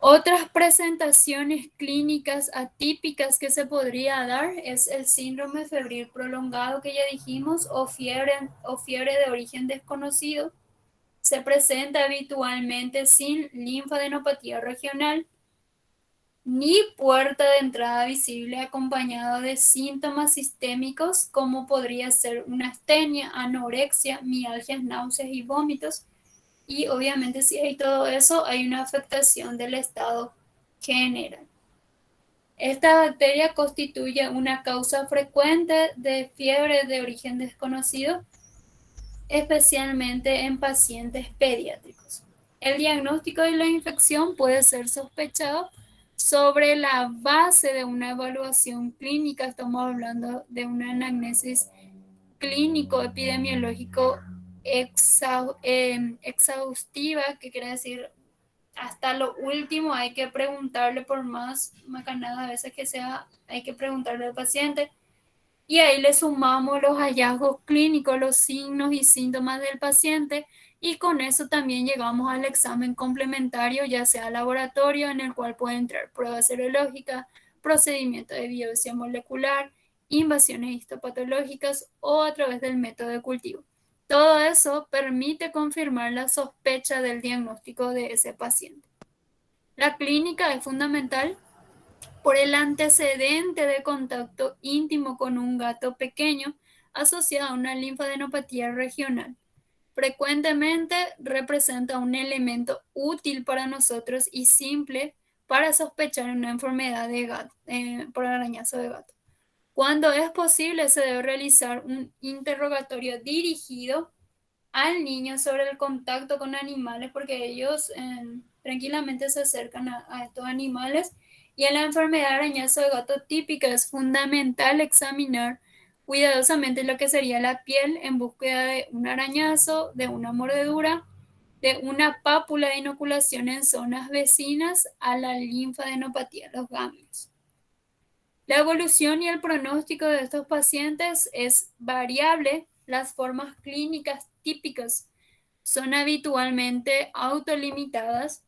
Otras presentaciones clínicas atípicas que se podría dar es el síndrome febril prolongado que ya dijimos, o fiebre de origen desconocido. Se presenta habitualmente sin linfadenopatía regional ni puerta de entrada visible, acompañado de síntomas sistémicos como podría ser una astenia, anorexia, mialgias, náuseas y vómitos. Y obviamente si hay todo eso, hay una afectación del estado general. Esta bacteria constituye una causa frecuente de fiebre de origen desconocido, especialmente en pacientes pediátricos. El diagnóstico de la infección puede ser sospechado sobre la base de una evaluación clínica. Estamos hablando de una anamnesis clínico epidemiológico exhaustiva, que quiere decir hasta lo último hay que preguntarle, por más macanada a veces que sea, hay que preguntarle al paciente. Y ahí le sumamos los hallazgos clínicos, los signos y síntomas del paciente, y con eso también llegamos al examen complementario, ya sea laboratorio, en el cual puede entrar pruebas serológicas, procedimiento de biopsia molecular, invasiones histopatológicas o a través del método de cultivo. Todo eso permite confirmar la sospecha del diagnóstico de ese paciente. La clínica es fundamental por el antecedente de contacto íntimo con un gato pequeño asociado a una linfadenopatía regional. Frecuentemente representa un elemento útil para nosotros y simple para sospechar una enfermedad de gato, por arañazo de gato. Cuando es posible, se debe realizar un interrogatorio dirigido al niño sobre el contacto con animales, porque ellos tranquilamente se acercan a estos animales. Y en la enfermedad de arañazo de gato típica es fundamental examinar cuidadosamente lo que sería la piel en búsqueda de un arañazo, de una mordedura, de una pápula de inoculación en zonas vecinas a la linfadenopatía, los ganglios. La evolución y el pronóstico de estos pacientes es variable. Las formas clínicas típicas son habitualmente autolimitadas.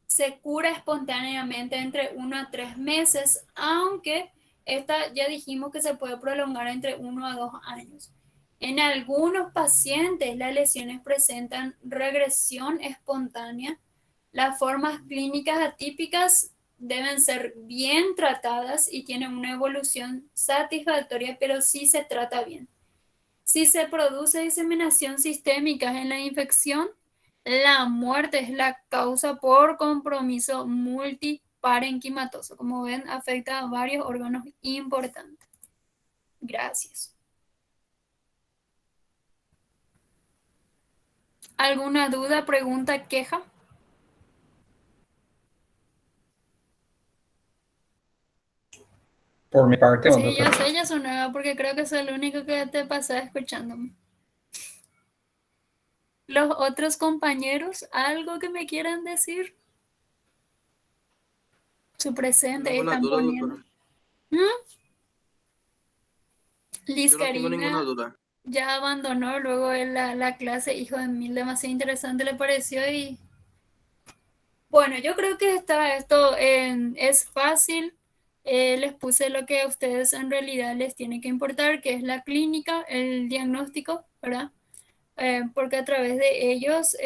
Se cura espontáneamente entre 1 a 3 meses, aunque esta ya dijimos que se puede prolongar entre 1 a 2 años. En algunos pacientes las lesiones presentan regresión espontánea. Las formas clínicas atípicas deben ser bien tratadas y tienen una evolución satisfactoria, pero sí se trata bien. Si se produce diseminación sistémica en la infección, la muerte es la causa por compromiso multiparenquimatoso. Como ven, afecta a varios órganos importantes. Gracias. ¿Alguna duda, pregunta, queja? Por mi parte, Sí, yo sé, ya sonaba, porque creo que soy el único que te pasa escuchándome. ¿Los otros compañeros, algo que me quieran decir? Su presente, Ninguna están duda, poniendo. doctora. Liz Yo no tengo ninguna Karina duda. ya abandonó luego la clase, hijo de mil, demasiado interesante le pareció. Y bueno, yo creo que esto es fácil. Les puse lo que a ustedes en realidad les tiene que importar, que es la clínica, el diagnóstico, ¿verdad? Porque a través de ellos,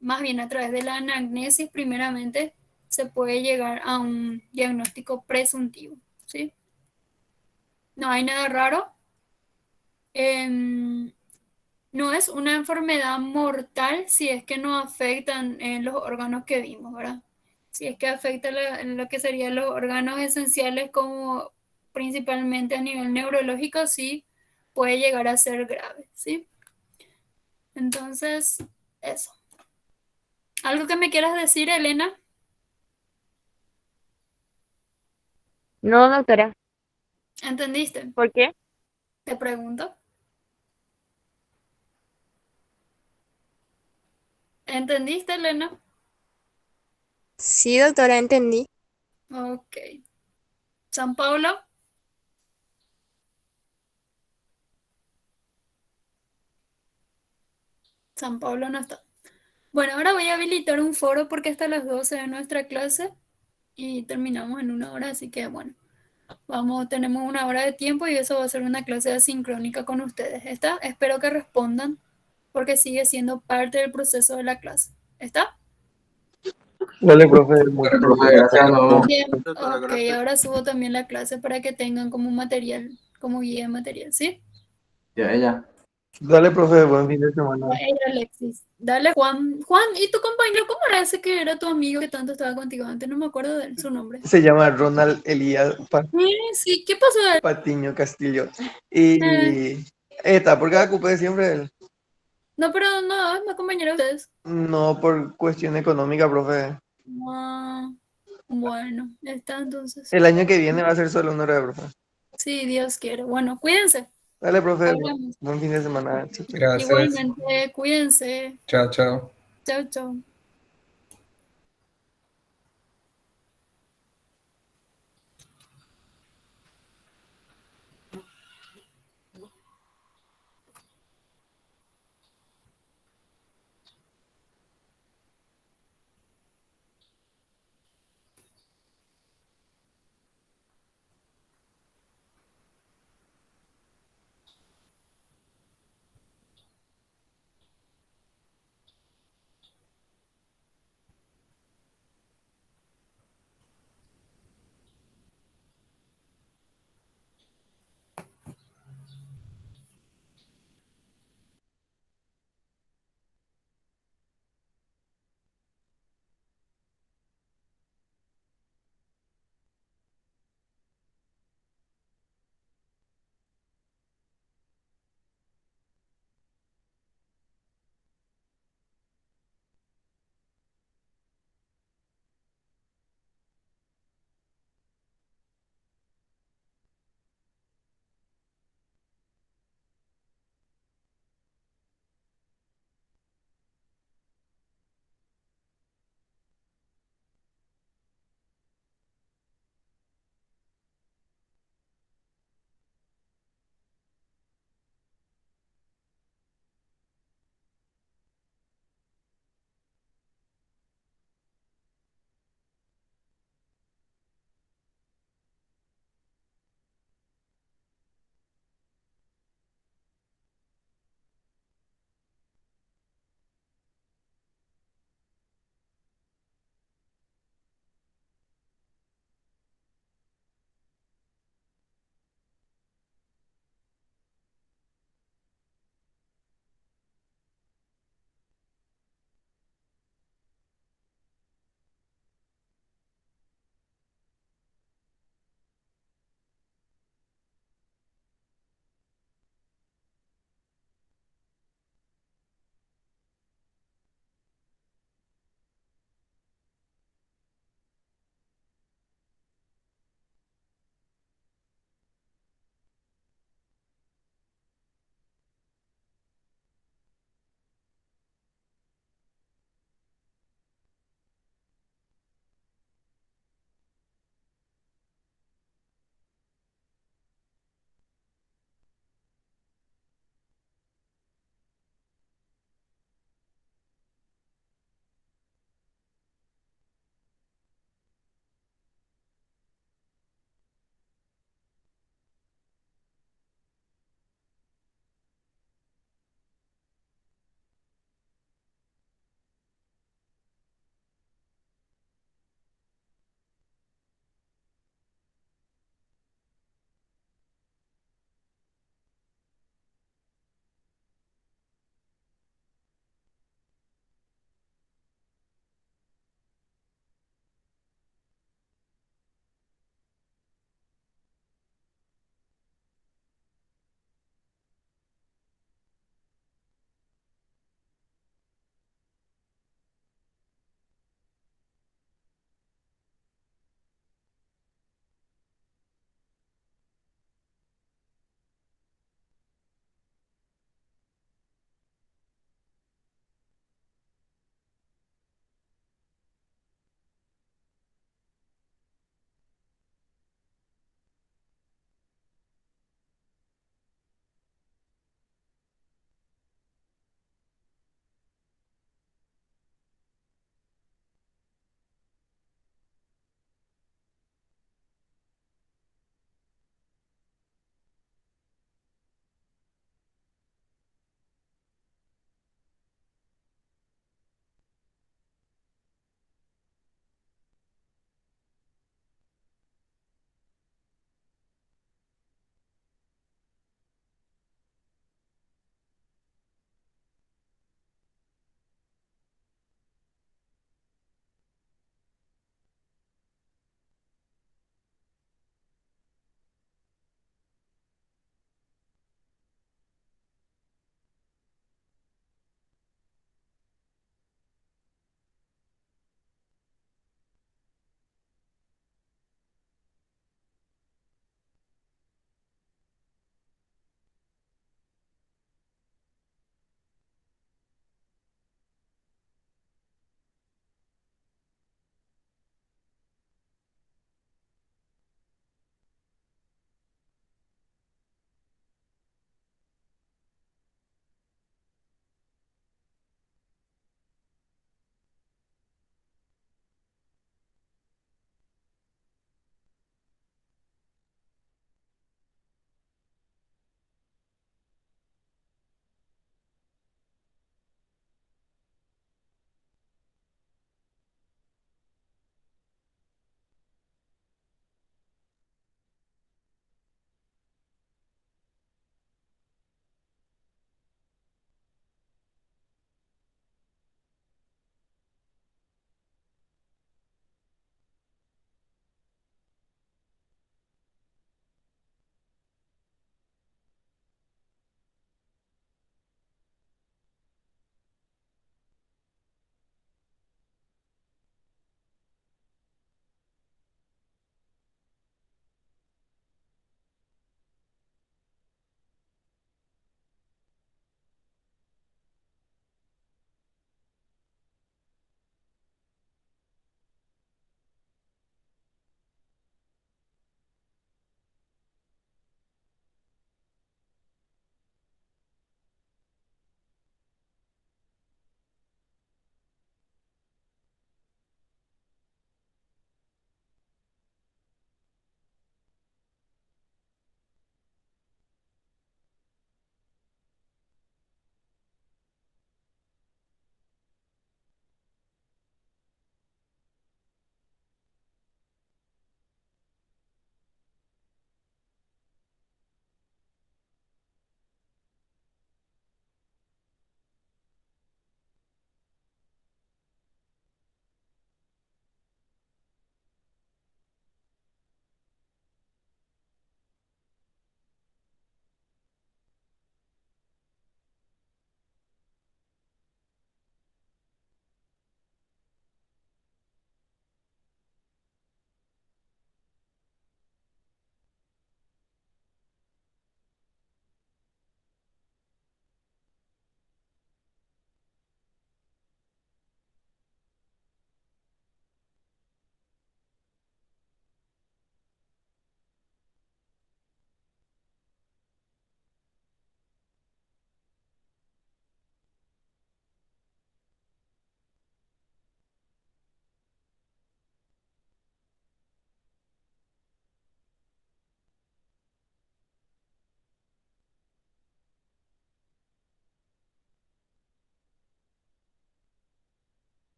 más bien a través de la anamnesis, primeramente, se puede llegar a un diagnóstico presuntivo, ¿sí? No hay nada raro. No es una enfermedad mortal si es que no afectan los órganos que vimos, ¿verdad? Si es que afecta lo que serían los órganos esenciales, como principalmente a nivel neurológico, sí puede llegar a ser grave, ¿sí? Entonces, eso. ¿Algo que me quieras decir, Elena? No, doctora. ¿Entendiste? ¿Por qué? Te pregunto. ¿Entendiste, Elena? Sí, doctora, entendí. Ok. ¿San Paulo? San Pablo no está. Bueno, ahora voy a habilitar un foro porque hasta las 12 de nuestra clase y terminamos en 1 hora, así que bueno, tenemos 1 hora de tiempo y eso va a ser una clase asincrónica con ustedes. ¿Está? Espero que respondan porque sigue siendo parte del proceso de la clase. ¿Está? Dale, profe, muchas gracias. Nos vemos. Bien, Doctora, ok, gracias. ahora subo también la clase para que tengan como material, como guía de material, ¿sí? Ya, ella. Dale, profe, buen fin de semana. Ey, Alexis. Dale, Juan. Juan, ¿y tu compañero cómo era ese que era tu amigo que tanto estaba contigo antes? No me acuerdo de su nombre. Se llama Ronald Elías Sí, ¿qué pasó de él? Patiño Castillo. Eh, Y está, porque ocupé siempre él. no, pero no, es más compañero de ustedes. No por cuestión económica, profe. Ah, bueno, ya está entonces. El año que viene va a ser solo un hora, profe. Sí, Dios quiere. Bueno, cuídense. Dale, profe, Hablamos. buen fin de semana. Chao, chao. Gracias. Igualmente, cuídense. Chao, chao. Chao, chao.